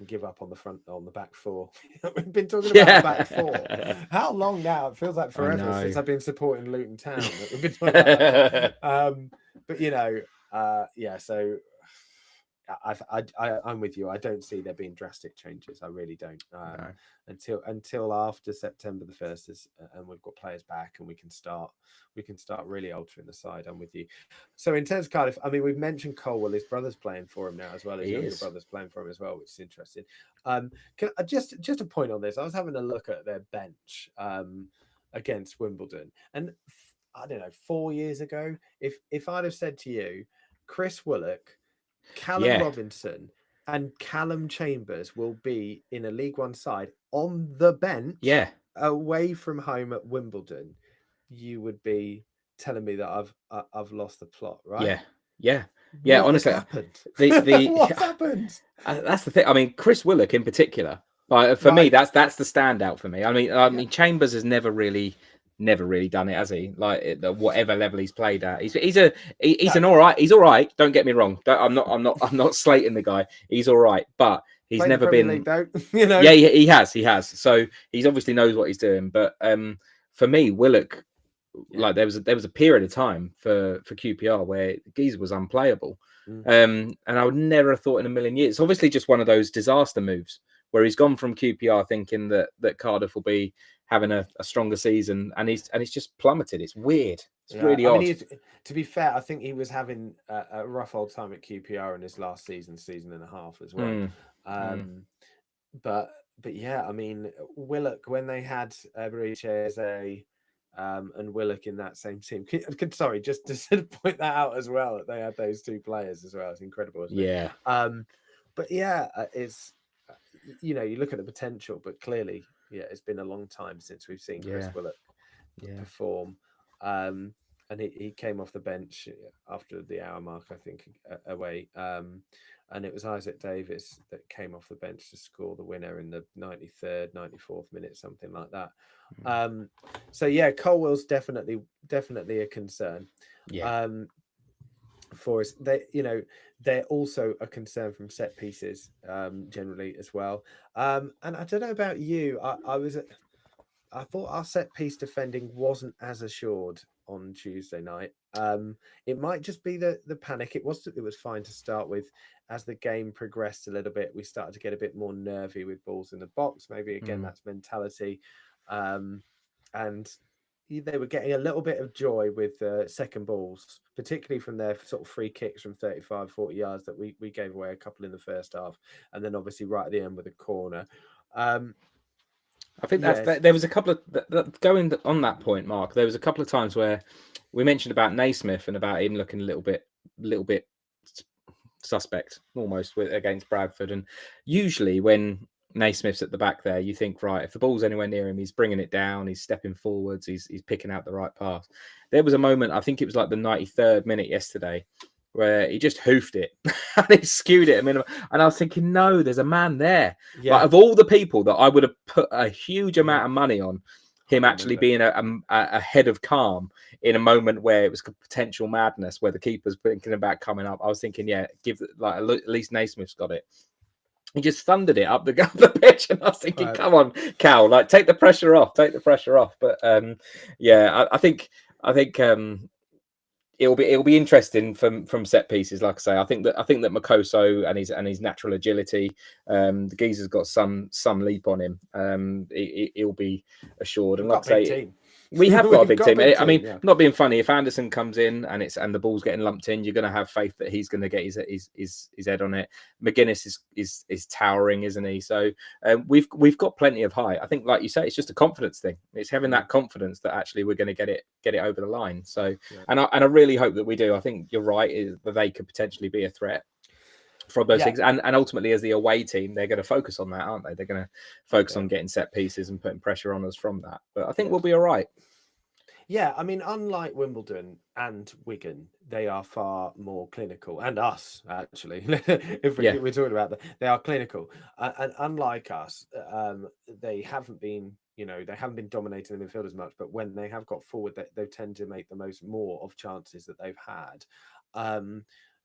give up on the back four. We've been talking about back four. How long now? It feels like forever since I've been supporting Luton Town that we've been talking about that. But so I'm with you. I don't see there being drastic changes. I really don't. Until after September the 1st, and we've got players back and we can start really altering the side. I'm with you. So in terms of Cardiff, I mean, we've mentioned Colwell. His brother's playing for him now as well. His younger brother's playing for him as well, which is interesting. Just a point on this. I was having a look at their bench against Wimbledon, and I don't know, 4 years ago, if I'd have said to you, Chris Willock, Callum Robinson and Callum Chambers will be in a League One side on the bench away from home at Wimbledon, you would be telling me that I've lost the plot, right? Yeah. What Honestly, happened? what's happened? That's the thing. I mean, Chris Willock in particular, for me, that's the standout for me. I mean, Chambers has never really done it, has he? Like at whatever level he's played at, he's an all right. He's all right. Don't get me wrong. I'm not slating the guy. He's all right, but he's Played never been. League, though, you know. Yeah, he has. So he's obviously knows what he's doing. But for me, Willock, like there was a period of time for QPR where Geezer was unplayable, and I would never have thought in a million years. It's obviously just one of those disaster moves where he's gone from QPR thinking that Cardiff will be having a stronger season, and he's just plummeted. It's weird. It's really odd. Mean, to be fair, I think he was having a rough old time at QPR in his last season and a half as well. But yeah, I mean, Willock, when they had Berichese and Willock in that same team. Sorry, just to sort of point that out as well, that they had those two players as well. It's incredible, isn't it? But yeah, it's you look at the potential, but clearly, it's been a long time since we've seen Chris Willock perform. And he came off the bench after the hour mark, I think, away. And it was Isaac Davis that came off the bench to score the winner in the 93rd, 94th minute, something like that. So yeah, Colwell's definitely a concern. For us, they're also a concern from set pieces generally as well. And I don't know about you, I thought our set piece defending wasn't as assured on Tuesday night. It might just be the panic. It was fine to start with. As the game progressed a little bit, we started to get a bit more nervy with balls in the box. Maybe again that's mentality, and they were getting a little bit of joy with second balls, particularly from their sort of free kicks from 35, 40 yards that we gave away a couple in the first half, and then obviously right at the end with a corner. I think there was a couple of going on that point, Mark. There was a couple of times where we mentioned about Naismith and about him looking a little bit suspect almost against Bradford. And usually when Naismith's at the back there, you think, right, if the ball's anywhere near him, he's bringing it down, he's stepping forwards, he's picking out the right pass. There was a moment, I think it was like the 93rd minute yesterday, where he just hoofed it and he skewed it a minimum. And I was thinking, no, there's a man there. Like, of all the people that I would have put a huge amount of money on, him actually being a head of calm in a moment where it was potential madness, where the keeper's thinking about coming up. I was thinking, at least Naismith's got it. He just thundered it up the pitch, and I was thinking, come on, Cal, like take the pressure off. But I think it'll be interesting from set pieces. Like I say, I think that Makosso and his natural agility, the geezer's got some leap on him. He'll be assured, and like I say, We have got a We've big team. I mean, yeah. not being funny, if Anderson comes in and the ball's getting lumped in, you're going to have faith that he's going to get his head on it. McGuinness is towering, isn't he? So we've got plenty of height. I think, like you say, it's just a confidence thing. It's having that confidence that actually we're going to get it over the line. So and I really hope that we do. I think you're right, is that they could potentially be a threat from those things, and ultimately as the away team, they're going to focus on that, aren't they? They're going to focus on getting set pieces and putting pressure on us from that. But I think we'll be all right. Yeah, I mean, unlike Wimbledon and Wigan, they are far more clinical, and us actually. If we're talking about that, they are clinical, and unlike us, they haven't been. They haven't been dominating the midfield as much, but when they have got forward, they tend to make the most more of chances that they've had.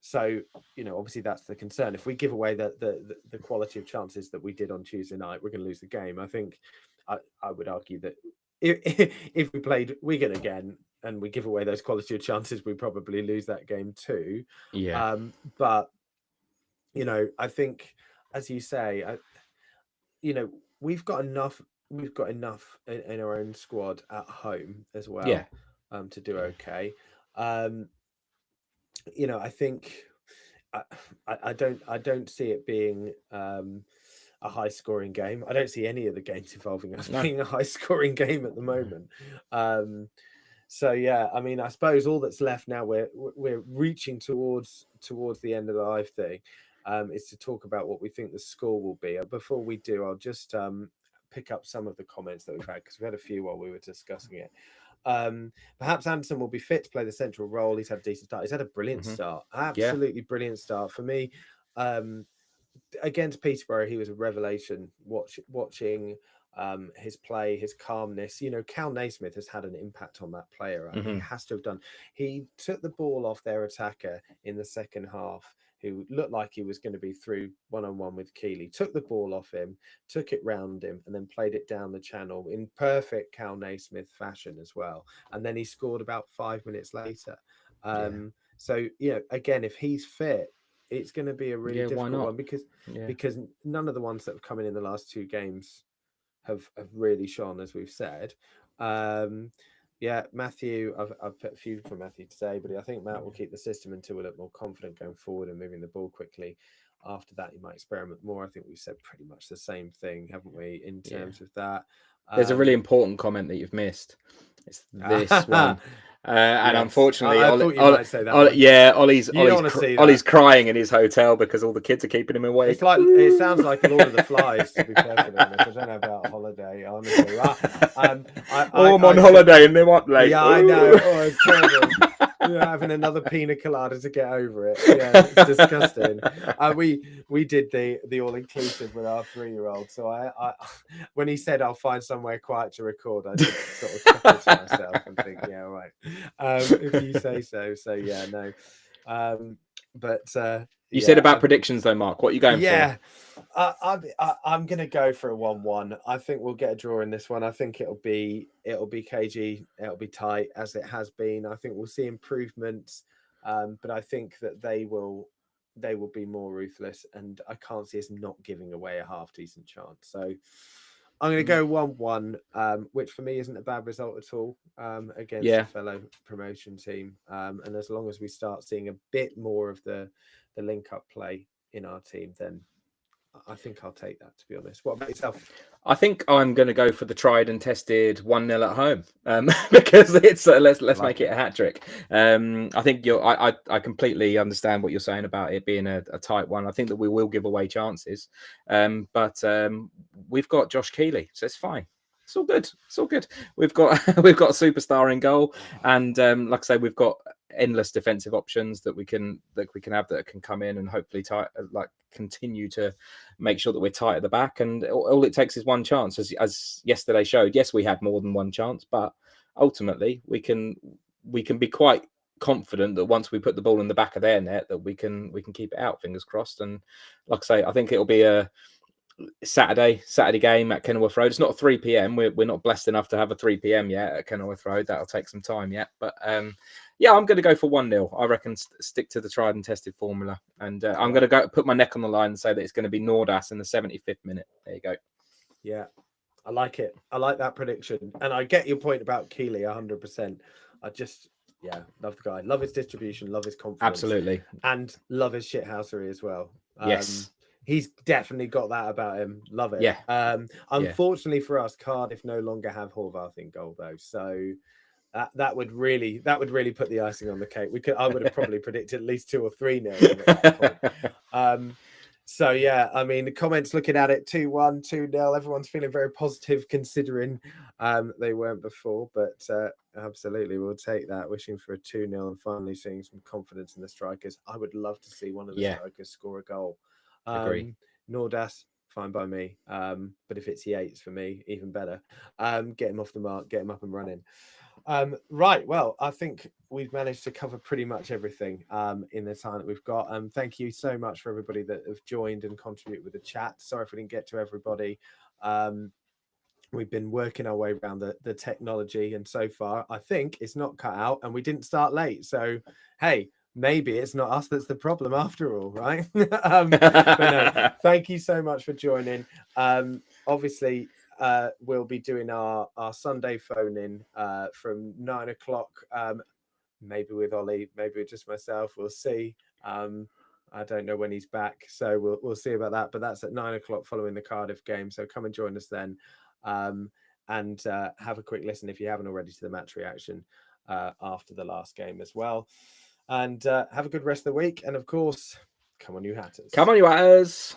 So, obviously that's the concern. If we give away the quality of chances that we did on Tuesday night, we're going to lose the game. I think I would argue that if we played Wigan again and we give away those quality of chances, we probably lose that game too. Yeah. But, I think, as you say, we've got enough in our own squad at home as well to do okay. I think I don't see it being a high scoring game. I don't see any of the games involving us being a high scoring game at the moment. So yeah, I mean, I suppose all that's left now, we're reaching towards the end of the live thing, is to talk about what we think the score will be. Before we do, I'll just pick up some of the comments that we've had, because we had a few while we were discussing it. Perhaps Anderson will be fit to play the central role. He's had a decent start. He's had a brilliant start. Absolutely brilliant start for me. Against Peterborough, he was a revelation. Watching his play, his calmness. Cal Naismith has had an impact on that player. He has to have done. He took the ball off their attacker in the second half, who looked like he was going to be through one-on-one with Keeley, took the ball off him, took it round him, and then played it down the channel in perfect Cal Naismith fashion as well. And then he scored about 5 minutes later. So, again, if he's fit, it's going to be a really difficult one, because none of the ones that have come in the last two games have really shone, as we've said. Matthew, I've put a few for Matthew today, but I think Matt will keep the system until we look more confident going forward and moving the ball quickly. After that, you might experiment more. I think we've said pretty much the same thing, haven't we, in terms of that? There's a really important comment that you've missed. It's this one. And unfortunately, I thought you might say that one. Ollie's crying in his hotel because all the kids are keeping him awake. It's like, it sounds like Lord of the Flies, to be perfectly honest. I don't know about holiday, honestly. I'm on holiday and they're up late. Yeah, I know. Oh, it's terrible. Having another pina colada to get over it. Yeah, it's disgusting. We did the all inclusive with our 3-year-old. So I when he said I'll find somewhere quiet to record, I just sort of chuckled to myself and think, yeah, right. If you say so. So yeah, no. You said about predictions though, Mark. What are you going for? I'm going to go for a 1-1. I think we'll get a draw in this one. I think it'll be cagey. It'll be tight, as it has been. I think we'll see improvements, but I think that they will be more ruthless, and I can't see us not giving away a half decent chance. So I'm going to go 1-1, which for me isn't a bad result at all, against a fellow promotion team. And as long as we start seeing a bit more of the link-up play in our team, then I think I'll take that, to be honest. What about yourself? I think I'm going to go for the tried and tested 1-0 at home, because it's let's make it a hat trick. I think I completely understand what you're saying about it being a tight one. I think that we will give away chances, but we've got Josh Keeley, so it's fine. It's all good. It's all good. We've got a superstar in goal, and like I say, we've got endless defensive options that we can have that can come in and hopefully continue to make sure that we're tight at the back. And all it takes is one chance, as yesterday showed. Yes, we had more than one chance, but ultimately we can be quite confident that once we put the ball in the back of their net, that we can keep it out. Fingers crossed. And like I say, I think it'll be a Saturday game at Kenilworth Road. It's not 3 p.m. We're not blessed enough to have a 3 p.m. yet at Kenilworth Road. That'll take some time yet, but I'm going to go for 1-0. I reckon stick to the tried and tested formula, and I'm going to go put my neck on the line and say that it's going to be Nordas in the 75th minute. There you go. Yeah, I like it. I like that prediction. And I get your point about Keeley 100%. I just, love the guy. Love his distribution, love his confidence. Absolutely. And love his shithousery as well. Yes. He's definitely got that about him. Love it. Yeah. Unfortunately for us, Cardiff no longer have Horvath in goal though. So that would really put the icing on the cake. I would have probably predicted at least 2 or 3-0 at that point. So yeah, I mean, the comments looking at it 2-1, 2-0. Everyone's feeling very positive considering they weren't before, but absolutely, we'll take that. Wishing for a 2-0 and finally seeing some confidence in the strikers. I would love to see one of the strikers score a goal. Agree. Nordas, fine by me. But if it's Yates for me, even better. Get him off the mark, get him up and running. Right, well, I think we've managed to cover pretty much everything in the time that we've got. Thank you so much for everybody that have joined and contributed with the chat. Sorry if we didn't get to everybody. We've been working our way around the technology, and so far I think it's not cut out, and we didn't start late. So hey, maybe it's not us that's the problem after all, right? But no, thank you so much for joining. Obviously, we'll be doing our Sunday phone in from 9 o'clock, maybe with Ollie, maybe with just myself. We'll see. I don't know when he's back, so we'll see about that. But that's at 9 o'clock following the Cardiff game. So come and join us then, and have a quick listen if you haven't already to the match reaction after the last game as well. And have a good rest of the week. And of course, come on, you Hatters. Come on, you Hatters.